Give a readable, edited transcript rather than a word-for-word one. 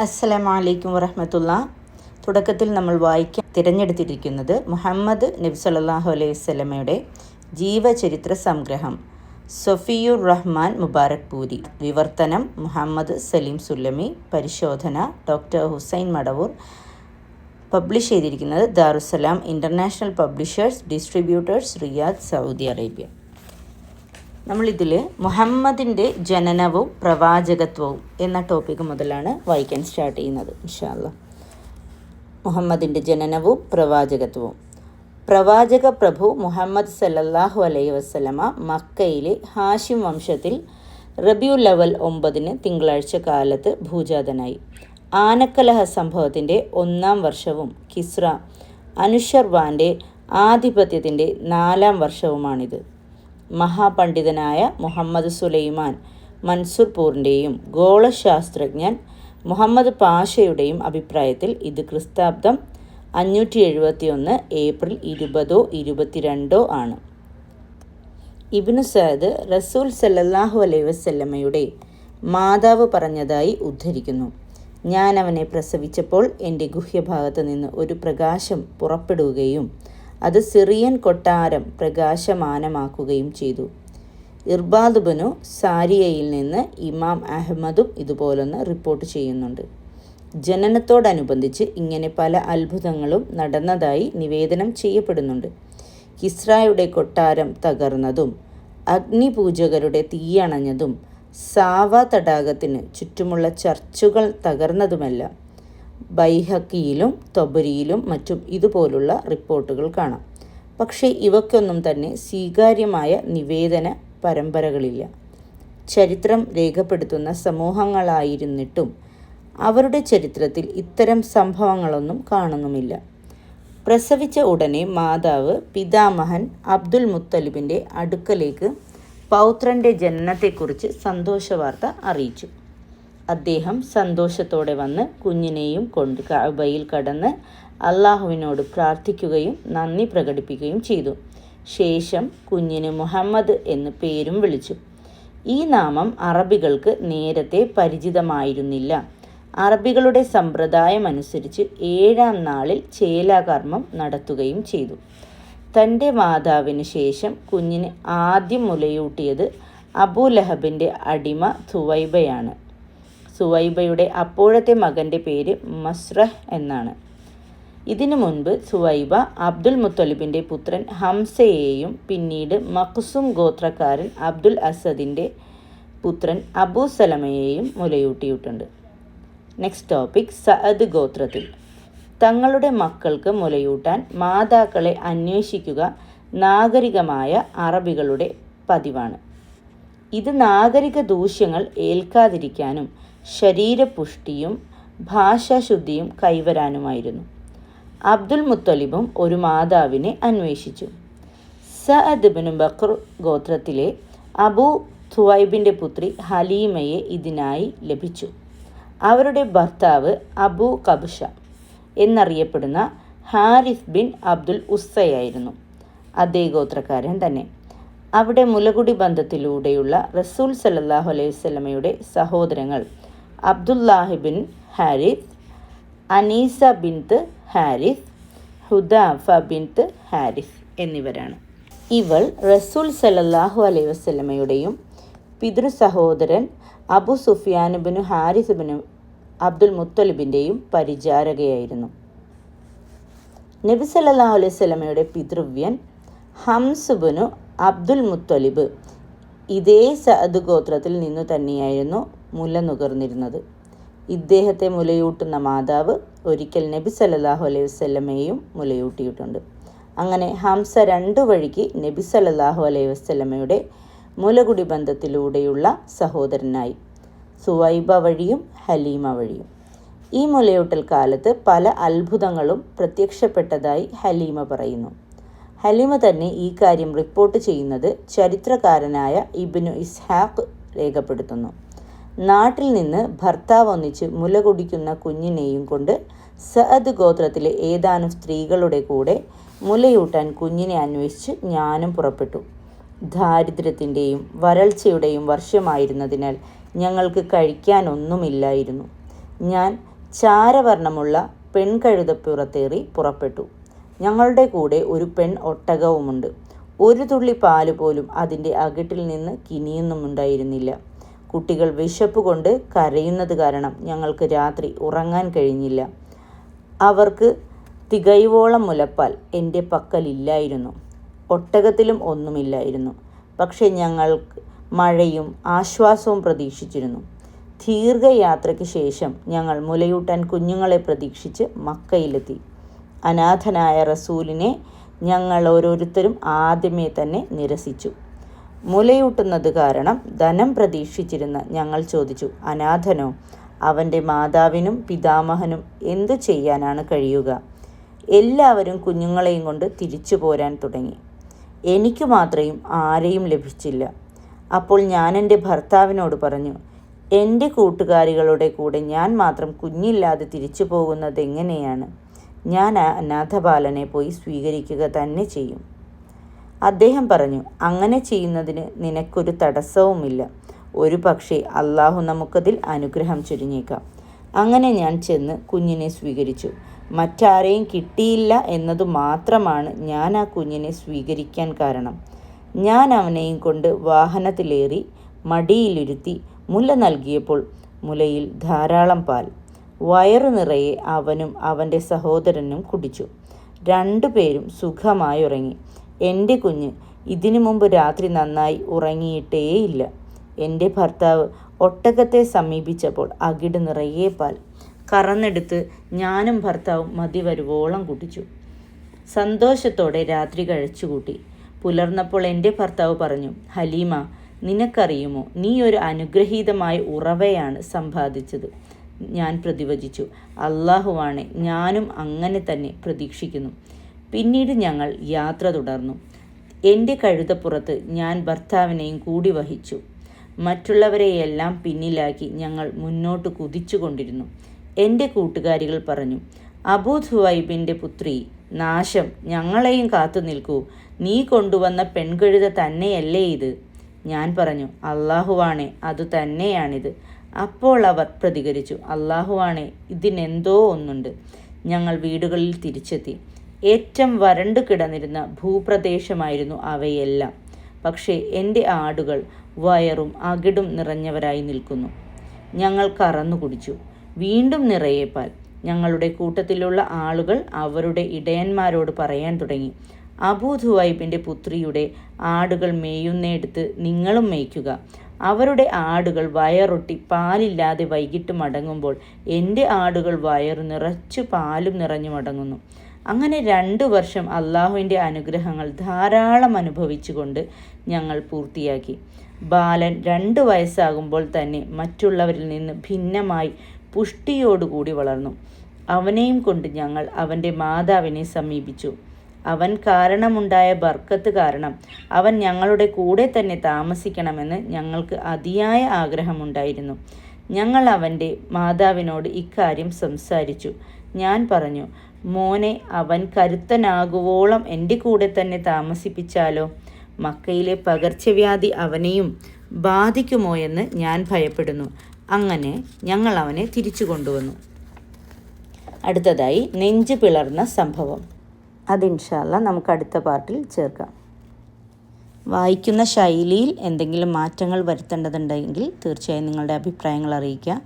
അസ്സലാമു അലൈക്കും വറഹ്മത്തുള്ള. തുടക്കത്തിൽ നമ്മൾ വായിക്കാൻ തിരഞ്ഞെടുത്തിരിക്കുന്നത് മുഹമ്മദ് നബി സല്ലല്ലാഹു അലൈഹി വസല്ലമയുടെ ജീവചരിത്ര സംഗ്രഹം സഫിയുർ റഹ്മാൻ മുബാറക് പൂരി. വിവർത്തനം മുഹമ്മദ് സലീം സുല്ലമി. പരിശോധന ഡോക്ടർ ഹുസൈൻ മടവൂർ. പബ്ലിഷ് ചെയ്തിരിക്കുന്നത് Darussalam international publishers, distributors, Riyadh, Saudi Arabia. നമ്മളിതിൽ മുഹമ്മദിൻ്റെ ജനനവും പ്രവാചകത്വവും എന്ന ടോപ്പിക്ക് മുതലാണ് വായിക്കാൻ സ്റ്റാർട്ട് ചെയ്യുന്നത് ഇൻഷാ അല്ലാഹ്. മുഹമ്മദിൻ്റെ ജനനവും പ്രവാചകത്വവും. പ്രവാചക പ്രഭു മുഹമ്മദ് സല്ലല്ലാഹു അലൈഹി വസല്ലമ മക്കയിലെ ഹാഷിം വംശത്തിൽ റബിയുൽ അവൽ 9 തിങ്കളാഴ്ച കാലത്ത് ഭൂജാതനായി. ആനക്കലഹ സംഭവത്തിൻ്റെ 1-ാം വർഷവും കിസ്ര അനുഷർവാൻ്റെ ആധിപത്യത്തിൻ്റെ 4-ാം വർഷവുമാണിത്. മഹാപണ്ഡിതനായ മുഹമ്മദ് സുലൈമാൻ മൻസൂർപൂറിൻ്റെയും ഗോളശാസ്ത്രജ്ഞൻ മുഹമ്മദ് പാഷയുടെയും അഭിപ്രായത്തിൽ ഇത് ക്രിസ്താബ്ദം 571 ഏപ്രിൽ 20 22 ആണ്. ഇബ്നു സഅദ് റസൂൽ സല്ലല്ലാഹു അലൈഹി വസല്ലമയുടെ മാതാവ് പറഞ്ഞതായി ഉദ്ധരിക്കുന്നു: ഞാൻ അവനെ പ്രസവിച്ചപ്പോൾ എൻ്റെ ഗുഹ്യഭാഗത്ത് നിന്ന് ഒരു പ്രകാശം പുറപ്പെടുകയും അത് സിറിയൻ കൊട്ടാരം പ്രകാശമാനമാക്കുകയും ചെയ്തു. ഇർബാദ് ബനു സാരിയയിൽ നിന്ന് ഇമാം അഹ്മദും ഇതുപോലൊന്ന് റിപ്പോർട്ട് ചെയ്യുന്നുണ്ട്. ജനനത്തോടനുബന്ധിച്ച് ഇങ്ങനെ പല അത്ഭുതങ്ങളും നടന്നതായി നിവേദനം ചെയ്യപ്പെടുന്നുണ്ട്. കിസ്രായുടെ കൊട്ടാരം തകർന്നതും അഗ്നിപൂജകരുടെ തീയണഞ്ഞതും സാവ തടാകത്തിന് ചുറ്റുമുള്ള ചർച്ചുകൾ തകർന്നതുമെല്ലാം ബൈഹക്കിയിലും തൊബരിയിലും മറ്റും ഇതുപോലുള്ള റിപ്പോർട്ടുകൾ കാണാം. പക്ഷേ ഇവയ്ക്കൊന്നും തന്നെ സ്വീകാര്യമായ നിവേദന പരമ്പരകളില്ല. ചരിത്രം രേഖപ്പെടുത്തുന്ന സമൂഹങ്ങളായിരുന്നിട്ടും അവരുടെ ചരിത്രത്തിൽ ഇത്തരം സംഭവങ്ങളൊന്നും കാണുന്നുമില്ല. പ്രസവിച്ച ഉടനെ മാതാവ് പിതാമഹൻ അബ്ദുൽ മുത്തലിബിൻ്റെ അടുക്കലേക്ക് പൗത്രൻ്റെ ജനനത്തെക്കുറിച്ച് സന്തോഷവാർത്ത അറിയിച്ചു. അദ്ദേഹം സന്തോഷത്തോടെ വന്ന് കുഞ്ഞിനെയും കൊണ്ട് കഅബയിൽ കടന്ന് അള്ളാഹുവിനോട് പ്രാർത്ഥിക്കുകയും നന്ദി പ്രകടിപ്പിക്കുകയും ചെയ്തു. ശേഷം കുഞ്ഞിന് മുഹമ്മദ് എന്ന് പേരും വിളിച്ചു. ഈ നാമം അറബികൾക്ക് നേരത്തെ പരിചിതമായിരുന്നില്ല. അറബികളുടെ സമ്പ്രദായമനുസരിച്ച് 7-ാം നാളിൽ ചേലാകർമ്മം നടത്തുകയും ചെയ്തു. തൻ്റെ മാതാവിന് ശേഷം കുഞ്ഞിന് ആദ്യം മുലയൂട്ടിയത് അബൂലഹബിൻ്റെ അടിമ സുവൈബയാണ്. സുവൈബയുടെ അപ്പോഴത്തെ മകൻ്റെ പേര് മസ്റഹ് എന്നാണ്. ഇതിനു മുൻപ് സുവൈബ അബ്ദുൽ മുത്തലിബിൻ്റെ പുത്രൻ ഹംസയെയും പിന്നീട് മഖ്സും ഗോത്രക്കാരൻ അബ്ദുൽ അസദിൻ്റെ പുത്രൻ അബൂ സലമയെയും മുലയൂട്ടിയിട്ടുണ്ട്. നെക്സ്റ്റ് ടോപ്പിക്, സഅദ് ഗോത്രത്തിൽ. തങ്ങളുടെ മക്കൾക്ക് മുലയൂട്ടാൻ മാതാക്കളെ അന്വേഷിക്കുക നാഗരികമായ അറബികളുടെ പതിവാണ്. ഇത് നാഗരിക ദൂഷ്യങ്ങൾ ഏൽക്കാതിരിക്കാനും ശരീരപുഷ്ടിയും ഭാഷാശുദ്ധിയും കൈവരാനുമായിരുന്നു. അബ്ദുൽ മുത്തലിബും ഒരു മാതാവിനെ അന്വേഷിച്ചു. സഅദ് ബിൻ ബക്ർ ഗോത്രത്തിലെ അബൂ സുവൈബിൻ്റെ പുത്രി ഹലീമയെ ഇതിനായി ലഭിച്ചു. അവരുടെ ഭർത്താവ് അബൂ കബ്ഷ എന്നറിയപ്പെടുന്ന ഹാരിസ് ബിൻ അബ്ദുൽ ഉസ്സയായിരുന്നു. അതേ ഗോത്രക്കാരൻ തന്നെ. അവിടെ മുലകുടി ബന്ധത്തിലൂടെയുള്ള റസൂൽ സല്ലല്ലാഹു അലൈഹി വസല്ലമയുടെ സഹോദരങ്ങൾ Abdullahi bin Haris, Aneesa bint Haris, Hudafa bint Haris എന്നിവരാണ്. ഇവൾ റസൂൽ സല്ലല്ലാഹു അലൈഹി വസല്ലമയുടെയും പിതൃ സഹോദരൻ Abu Sufyan bin Haris bin Abdul മുത്തലിബിൻ്റെയും പരിചാരകയായിരുന്നു. നബി സല്ലല്ലാഹു അലൈഹി വസല്ലമയുടെ പിതൃവ്യൻ ഹംസ് ബിൻ അബ്ദുൽ മുത്തലിബ് ഇതേ സഅദ് ഗോത്രത്തിൽ നിന്നു തന്നെയായിരുന്നു മുല നുകർന്നിരുന്നത്. ഇദ്ദേഹത്തെ മുലയൂട്ടുന്ന മാതാവ് ഒരിക്കൽ നബി സല്ലല്ലാഹു അലൈഹി വസല്ലമയെയും മുലയൂട്ടിയിട്ടുണ്ട്. അങ്ങനെ ഹംസ 2 വഴിക്ക് നബി സല്ലല്ലാഹു അലൈഹി വസല്ലമയുടെ മുലകുടി ബന്ധത്തിലൂടെയുള്ള സഹോദരനായി, സുവൈബ വഴിയും ഹലീമ വഴിയും. ഈ മുലയൂട്ടൽ കാലത്ത് പല അത്ഭുതങ്ങളും പ്രത്യക്ഷപ്പെട്ടതായി ഹലീമ പറയുന്നു. ഹലീമ തന്നെ ഈ കാര്യം റിപ്പോർട്ട് ചെയ്യുന്നത് ചരിത്രകാരനായ ഇബ്നു ഇസ്ഹാഖ് രേഖപ്പെടുത്തുന്നു. നാട്ടിൽ നിന്ന് ഭർത്താവ് ഒന്നിച്ച് മുല കുടിക്കുന്ന കുഞ്ഞിനെയും കൊണ്ട് സഅദ് ഗോത്രത്തിലെ ഏതാനും സ്ത്രീകളുടെ കൂടെ മുലയൂട്ടാൻ കുഞ്ഞിനെ അന്വേഷിച്ച് ഞാനും പുറപ്പെട്ടു. ദാരിദ്ര്യത്തിൻ്റെയും വരൾച്ചയുടെയും വർഷമായിരുന്നതിനാൽ ഞങ്ങൾക്ക് കഴിക്കാനൊന്നുമില്ലായിരുന്നു. ഞാൻ ചാരവർണ്ണമുള്ള പെൺകഴുതപ്പുറത്തേറി പുറപ്പെട്ടു. ഞങ്ങളുടെ കൂടെ ഒരു പെൺ ഒട്ടകവുമുണ്ട്. ഒരു തുള്ളി പാല് പോലും അതിൻ്റെ അകിട്ടിൽ നിന്ന് കിനിയുന്നുമുണ്ടായിരുന്നില്ല. കുട്ടികൾ വിശപ്പ് കൊണ്ട് കരയുന്നത് കാരണം ഞങ്ങൾക്ക് രാത്രി ഉറങ്ങാൻ കഴിഞ്ഞില്ല. അവർക്ക് തികയുവോളം മുലപ്പാൽ എൻ്റെ പക്കലില്ലായിരുന്നു. ഒട്ടകത്തിലും ഒന്നുമില്ലായിരുന്നു. പക്ഷെ ഞങ്ങൾക്ക് മഴയും ആശ്വാസവും പ്രതീക്ഷിച്ചിരുന്നു. ദീർഘയാത്രയ്ക്ക് ശേഷം ഞങ്ങൾ മുലയൂട്ടാൻ കുഞ്ഞുങ്ങളെ പ്രതീക്ഷിച്ച് മക്കയിലെത്തി. അനാഥനായ റസൂലിനെ ഞങ്ങൾ ഓരോരുത്തരും ആദ്യമേ തന്നെ നിരസിച്ചു. മുലയൂട്ടുന്നത് കാരണം ധനം പ്രതീക്ഷിച്ചിരുന്ന ഞങ്ങൾ ചോദിച്ചു, അനാഥനോ? അവൻ്റെ മാതാവിനും പിതാമഹനും എന്തു ചെയ്യാനാണ് കഴിയുക? എല്ലാവരും കുഞ്ഞുങ്ങളെയും കൊണ്ട് തിരിച്ചു പോരാൻ തുടങ്ങി. എനിക്ക് മാത്രം ആരെയും ലഭിച്ചില്ല. അപ്പോൾ ഞാൻ എൻ്റെ ഭർത്താവിനോട് പറഞ്ഞു, എൻ്റെ കൂട്ടുകാരികളുടെ കൂടെ ഞാൻ മാത്രം കുഞ്ഞില്ലാതെ തിരിച്ചു പോകുന്നത് എങ്ങനെയാണ്? ഞാൻ ആ അനാഥബാലനെ പോയി സ്വീകരിക്കുക തന്നെ ചെയ്യും. അദ്ദേഹം പറഞ്ഞു, അങ്ങനെ ചെയ്യുന്നതിന് നിനക്കൊരു തടസ്സവുമില്ല. ഒരു പക്ഷേ അള്ളാഹു നമുക്കതിൽ അനുഗ്രഹം ചൊരിഞ്ഞേക്കാം. അങ്ങനെ ഞാൻ ചെന്ന് കുഞ്ഞിനെ സ്വീകരിച്ചു. മറ്റാരെയും കിട്ടിയില്ല എന്നതു മാത്രമാണ് ഞാൻ ആ കുഞ്ഞിനെ സ്വീകരിക്കാൻ കാരണം. ഞാൻ അവനെയും കൊണ്ട് വാഹനത്തിലേറി മടിയിലിരുത്തി മുല നൽകിയപ്പോൾ മുലയിൽ ധാരാളം പാൽ. വയറു നിറയെ അവനും അവൻ്റെ സഹോദരനും കുടിച്ചു. രണ്ടുപേരും സുഖമായി ഉറങ്ങി. എൻ്റെ കുഞ്ഞ് ഇതിനു മുമ്പ് രാത്രി നന്നായി ഉറങ്ങിയിട്ടേയില്ല. എൻ്റെ ഭർത്താവ് ഒട്ടകത്തെ സമീപിച്ചപ്പോൾ അകിട് നിറയെ പാൽ കറന്നെടുത്ത് ഞാനും ഭർത്താവും മതി വരുവോളം കുടിച്ചു. സന്തോഷത്തോടെ രാത്രി കഴിച്ചുകൂട്ടി. പുലർന്നപ്പോൾ എൻ്റെ ഭർത്താവ് പറഞ്ഞു, ഹലീമ, നിനക്കറിയുമോ, നീ ഒരു അനുഗ്രഹീതമായ ഉറവയാണ് സമ്പാദിച്ചത്. ഞാൻ പ്രതിവചിച്ചു, അള്ളാഹുവാണ്, ഞാനും അങ്ങനെ തന്നെ പ്രതീക്ഷിക്കുന്നു. പിന്നീട് ഞങ്ങൾ യാത്ര തുടർന്നു. എൻ്റെ കഴുതപ്പുറത്ത് ഞാൻ ഭർത്താവിനെയും കൂടി വഹിച്ചു. മറ്റുള്ളവരെയെല്ലാം പിന്നിലാക്കി ഞങ്ങൾ മുന്നോട്ട് കുതിച്ചുകൊണ്ടിരുന്നു. എൻ്റെ കൂട്ടുകാരികൾ പറഞ്ഞു, അബൂ ധുവൈബിൻ്റെ പുത്രി, നാശം, ഞങ്ങളെയും കാത്തു നിൽക്കൂ. നീ കൊണ്ടുവന്ന പെൺകഴുത തന്നെയല്ലേ ഇത്? ഞാൻ പറഞ്ഞു, അള്ളാഹുവാണേ, അതു തന്നെയാണിത്. അപ്പോൾ അവർ പ്രതികരിച്ചു, അള്ളാഹുവാണേ, ഇതിനെന്തോ ഒന്നുണ്ട്. ഞങ്ങൾ വീടുകളിൽ തിരിച്ചെത്തി. ഏറ്റവും വരണ്ടു കിടന്നിരുന്ന ഭൂപ്രദേശമായിരുന്നു അവയെല്ലാം. പക്ഷേ എൻ്റെ ആടുകൾ വയറും അകിടും നിറഞ്ഞവരായി നിൽക്കുന്നു. ഞങ്ങൾ കറന്നു കുടിച്ചു. വീണ്ടും നിറയെ പാൽ. ഞങ്ങളുടെ കൂട്ടത്തിലുള്ള ആളുകൾ അവരുടെ ഇടയന്മാരോട് പറയാൻ തുടങ്ങി, അബൂ ധുവൈബിൻ്റെ പുത്രിയുടെ ആടുകൾ മേയുന്നിടത്ത് നിങ്ങളും മേയ്ക്കുക. അവരുടെ ആടുകൾ വയറൊട്ടി പാലില്ലാതെ വൈകിട്ട് മടങ്ങുമ്പോൾ എൻ്റെ ആടുകൾ വയറു നിറച്ചു പാലും നിറഞ്ഞു മടങ്ങുന്നു. അങ്ങനെ 2 വർഷം അള്ളാഹുവിൻ്റെ അനുഗ്രഹങ്ങൾ ധാരാളം അനുഭവിച്ചുകൊണ്ട് ഞങ്ങൾ പൂർത്തിയാക്കി. ബാലൻ 2 വയസ്സാകുമ്പോൾ തന്നെ മറ്റുള്ളവരിൽ നിന്ന് ഭിന്നമായി പുഷ്ടിയോടുകൂടി വളർന്നു. അവനെയും കൊണ്ട് ഞങ്ങൾ അവൻ്റെ മാതാവിനെ സമീപിച്ചു. അവൻ കാരണമുണ്ടായ ബർക്കത്ത് കാരണം അവൻ ഞങ്ങളുടെ കൂടെ തന്നെ താമസിക്കണമെന്ന് ഞങ്ങൾക്ക് അതിയായ ആഗ്രഹമുണ്ടായിരുന്നു. ഞങ്ങൾ അവൻ്റെ മാതാവിനോട് ഇക്കാര്യം സംസാരിച്ചു. ഞാൻ പറഞ്ഞു, മോനെ, അവൻ കരുത്തനാകുവോളം എൻ്റെ കൂടെ തന്നെ താമസിപ്പിച്ചാലോ? മക്കയിലെ പകർച്ചവ്യാധി അവനെയും ബാധിക്കുമോ എന്ന് ഞാൻ ഭയപ്പെടുന്നു. അങ്ങനെ ഞങ്ങൾ അവനെ തിരിച്ചു കൊണ്ടുവന്നു. അടുത്തതായി നെഞ്ചു പിളർന്ന സംഭവം. അത് ഇൻഷാ അല്ലാ നമുക്ക് അടുത്ത പാർട്ടിൽ ചേർക്കാം. വായിക്കുന്ന ശൈലിയിൽ എന്തെങ്കിലും മാറ്റങ്ങൾ വരുത്തേണ്ടതുണ്ടെങ്കിൽ തീർച്ചയായും നിങ്ങളുടെ അഭിപ്രായങ്ങൾ അറിയിക്കുക.